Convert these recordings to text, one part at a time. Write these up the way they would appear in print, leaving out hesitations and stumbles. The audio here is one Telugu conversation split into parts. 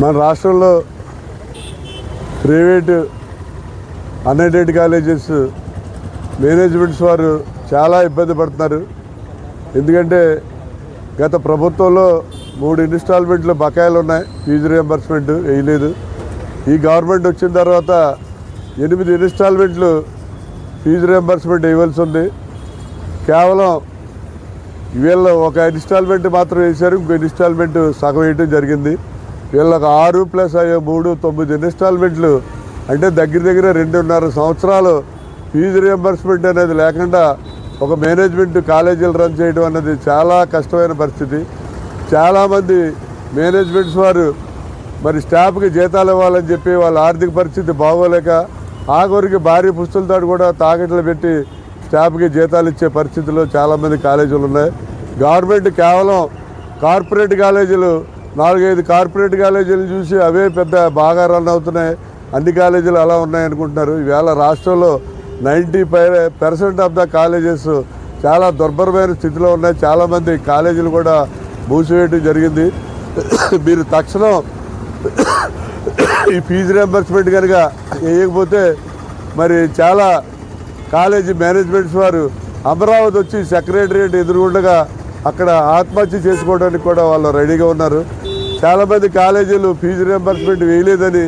మన రాష్ట్రంలో ప్రైవేటు అన్ఎయిడెడ్ కాలేజెస్ మేనేజ్మెంట్స్ వారు చాలా ఇబ్బంది పడుతున్నారు. ఎందుకంటే గత ప్రభుత్వంలో 3 ఇన్స్టాల్మెంట్లు బకాయిలు ఉన్నాయి, ఫీజు రియంబర్స్మెంట్ వేయలేదు. ఈ గవర్నమెంట్ వచ్చిన తర్వాత 8 ఇన్స్టాల్మెంట్లు ఫీజు రియంబర్స్మెంట్ వేయవలసి ఉంది. కేవలం వీళ్ళు ఒక ఇన్స్టాల్మెంట్ మాత్రం వేశారు, ఇంకో ఇన్స్టాల్మెంట్ సగం వేయటం జరిగింది. వీళ్ళకి 6 + 3 9 ఇన్స్టాల్మెంట్లు అంటే దగ్గర 2.5 సంవత్సరాలు ఫీజు రియంబర్స్మెంట్ అనేది లేకుండా ఒక మేనేజ్మెంట్ కాలేజీలు రన్ చేయడం అనేది చాలా కష్టమైన పరిస్థితి. చాలామంది మేనేజ్మెంట్స్ వారు మరి స్టాఫ్కి జీతాలు ఇవ్వాలని చెప్పి వాళ్ళ ఆర్థిక పరిస్థితి బాగోలేక ఆఖరికి భారీ పుస్తలతో కూడా తాకట్లు పెట్టి స్టాఫ్కి జీతాలు ఇచ్చే పరిస్థితుల్లో చాలామంది కాలేజీలు ఉన్నాయి. గవర్నమెంట్ కేవలం కార్పొరేట్ కాలేజీలు 4-5 కార్పొరేట్ కాలేజీలు చూసి అవే పెద్ద బాగా రన్ అవుతున్నాయి, అన్ని కాలేజీలు అలా ఉన్నాయనుకుంటున్నారు. ఈవేళ రాష్ట్రంలో 90% ఆఫ్ ద కాలేజెస్ చాలా దుర్భరమైన స్థితిలో ఉన్నాయి. చాలామంది కాలేజీలు కూడా మూసివేయడం జరిగింది. మీరు తక్షణం ఈ ఫీజు రియంబర్స్మెంట్ కనుక వేయకపోతే మరి చాలా కాలేజీ మేనేజ్మెంట్స్ వారు అమరావతి వచ్చి సెక్రటరియట్ ఎదురుగుండగా అక్కడ ఆత్మహత్య చేసుకోవడానికి కూడా వాళ్ళు రెడీగా ఉన్నారు. చాలామంది కాలేజీలు ఫీజు రియంబర్స్మెంట్ వేయలేదని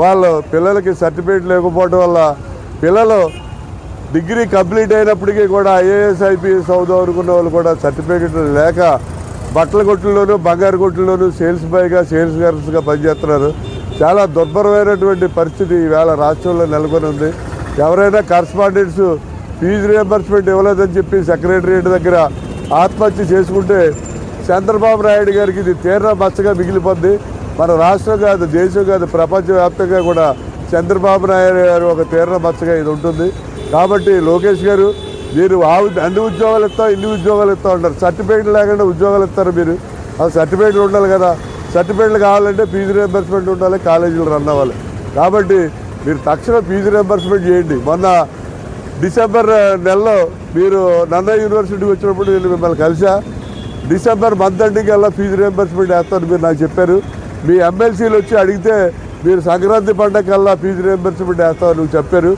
వాళ్ళ పిల్లలకి సర్టిఫికేట్ లేకపోవడం వల్ల పిల్లలు డిగ్రీ కంప్లీట్ అయినప్పటికీ కూడా IAS IPS అవుదాం అనుకున్న వాళ్ళు కూడా సర్టిఫికేట్ లేక బట్టల కొట్టుల్లోనూ బంగారు కొట్టుల్లోనూ సేల్స్ బాయ్గా సేల్స్ గర్ల్స్గా పనిచేస్తున్నారు. చాలా దుర్భరమైనటువంటి పరిస్థితి ఈవేళ రాష్ట్రంలో నెలకొని ఉంది. ఎవరైనా కరస్పాండెంట్స్ ఫీజు రియంబర్స్మెంట్ ఇవ్వలేదని చెప్పి సెక్రటరియట్ దగ్గర ఆత్మహత్య చేసుకుంటే చంద్రబాబు నాయుడు గారికి ఇది తీవ్ర మచ్చగా మిగిలిపోద్ది. మన రాష్ట్రం కాదు, దేశం కాదు, ప్రపంచవ్యాప్తంగా కూడా చంద్రబాబు నాయుడు గారు ఒక తీవ్ర మచ్చగా ఇది ఉంటుంది. కాబట్టి లోకేష్ గారు, మీరు అన్ని ఉద్యోగాలు ఇస్తాం, ఇన్ని ఉద్యోగాలు ఇస్తాం అంటారు. సర్టిఫికేట్లు లేకుండా ఉద్యోగాలు ఇస్తారు మీరు. ఆ సర్టిఫికేట్లు ఉండాలి కదా. సర్టిఫికేట్లు కావాలంటే ఫీజు రియంబర్స్మెంట్ ఉండాలి, కాలేజీలు రన్ అవ్వాలి. కాబట్టి మీరు తక్షణం ఫీజు రియంబర్స్మెంట్ చేయండి. మొన్న డిసెంబర్ నెలలో మీరు నన్నా యూనివర్సిటీకి వచ్చినప్పుడు నేను మిమ్మల్ని కలిసా. డిసెంబర్ మంత్ ఎండింగ్కల్లా ఫీజు రియంబర్స్మెంట్ వేస్తాను మీరు నాకు చెప్పారు. మీ ఎమ్మెల్సీలు వచ్చి అడిగితే మీరు సంక్రాంతి పండగకల్లా ఫీజు రియంబర్స్మెంట్ వేస్తామని నువ్వు చెప్పారు.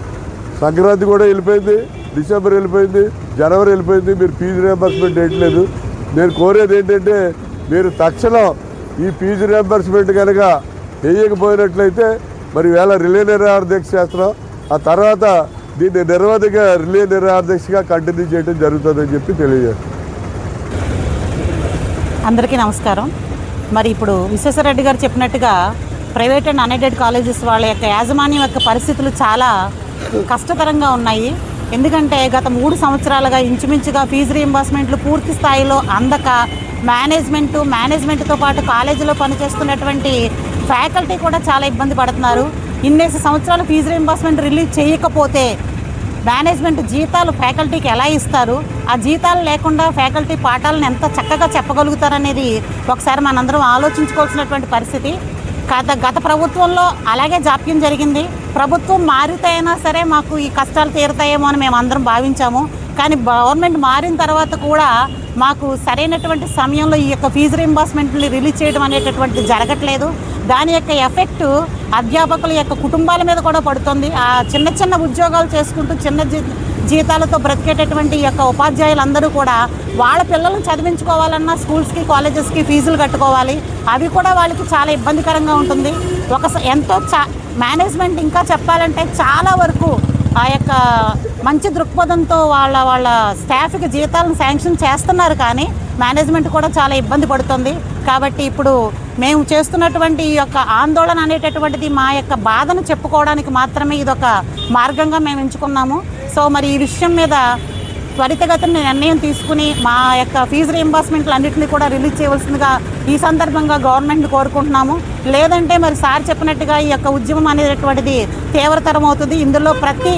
సంక్రాంతి కూడా వెళ్ళిపోయింది, డిసెంబర్ వెళ్ళిపోయింది, జనవరి వెళ్ళిపోయింది, మీరు ఫీజు రియంబర్స్మెంట్ వేయట్లేదు. నేను కోరేది ఏంటంటే మీరు తక్షణం ఈ ఫీజు రియంబర్స్మెంట్ కనుక వేయకపోయినట్లయితే మరి వేళ రిలే నిరాహారదీక్ష చేస్తున్నాం. ఆ తర్వాత దీన్ని నిరవధిక రిలే నిరాహారదీక్షగా కంటిన్యూ చేయడం జరుగుతుందని చెప్పి తెలియజేస్తాం. అందరికీ నమస్కారం. మరి ఇప్పుడు విశ్వేశ్వరరెడ్డి గారు చెప్పినట్టుగా ప్రైవేట్ అండ్ అన్ఎయిడెడ్ కాలేజెస్ వాళ్ళ యొక్క యాజమాన్యం యొక్క పరిస్థితులు చాలా కష్టతరంగా ఉన్నాయి. ఎందుకంటే గత 3 సంవత్సరాలుగా ఇంచుమించుగా ఫీజు రియంబర్స్మెంట్లు పూర్తి స్థాయిలో అందక మేనేజ్మెంట్తో పాటు కాలేజీలో పనిచేస్తున్నటువంటి ఫ్యాకల్టీ కూడా చాలా ఇబ్బంది పడుతున్నారు. ఇన్నేసి సంవత్సరాలు ఫీజు రియంబర్స్మెంట్ రిలీజ్ చేయకపోతే మేనేజ్మెంట్ జీతాలు ఫ్యాకల్టీకి ఎలా ఇస్తారు? ఆ జీతాలు లేకుండా ఫ్యాకల్టీ పాఠాలను ఎంత చక్కగా చెప్పగలుగుతారనేది ఒకసారి మనందరం ఆలోచించుకోవాల్సినటువంటి పరిస్థితి. గత ప్రభుత్వంలో అలాగే జాప్యం జరిగింది. ప్రభుత్వం మారితే అయినా సరే మాకు ఈ కష్టాలు తీరుతాయేమో అని మేము అందరం భావించాము. కానీ గవర్నమెంట్ మారిన తర్వాత కూడా మాకు సరైనటువంటి సమయంలో ఈ యొక్క ఫీజు రియంబర్స్మెంట్ని రిలీజ్ చేయడం అనేటటువంటిది జరగట్లేదు. దాని యొక్క ఎఫెక్టు అధ్యాపకుల యొక్క కుటుంబాల మీద కూడా పడుతుంది. ఆ చిన్న ఉద్యోగాలు చేసుకుంటూ చిన్న జీతాలతో బ్రతికేటటువంటి యొక్క ఉపాధ్యాయులందరూ కూడా వాళ్ళ పిల్లలను చదివించుకోవాలన్నా స్కూల్స్కి కాలేజెస్కి ఫీజులు కట్టుకోవాలి. అవి కూడా వాళ్ళకి చాలా ఇబ్బందికరంగా ఉంటుంది. మేనేజ్మెంట్ ఇంకా చెప్పాలంటే చాలా వరకు ఆ యొక్క మంచి దృక్పథంతో వాళ్ళ స్టాఫ్కి జీతాలను శాంక్షన్ చేస్తున్నారు, కానీ మేనేజ్మెంట్ కూడా చాలా ఇబ్బంది పడుతుంది. కాబట్టి ఇప్పుడు మేము చేస్తున్నటువంటి ఈ యొక్క ఆందోళన అనేటటువంటిది మా యొక్క బాధను చెప్పుకోవడానికి మాత్రమే ఇదొక మార్గంగా మేము ఎంచుకున్నాము. సో మరి ఈ విషయం మీద త్వరితగతిన నిర్ణయం తీసుకుని మా యొక్క ఫీజు రియంబర్స్మెంట్లు అన్నింటినీ కూడా రిలీజ్ చేయవలసిందిగా ఈ సందర్భంగా గవర్నమెంట్ని కోరుకుంటున్నాము. లేదంటే మరి సార్ చెప్పినట్టుగా ఈ యొక్క ఉద్యమం అనేటటువంటిది తీవ్రతరం అవుతుంది. ఇందులో ప్రతి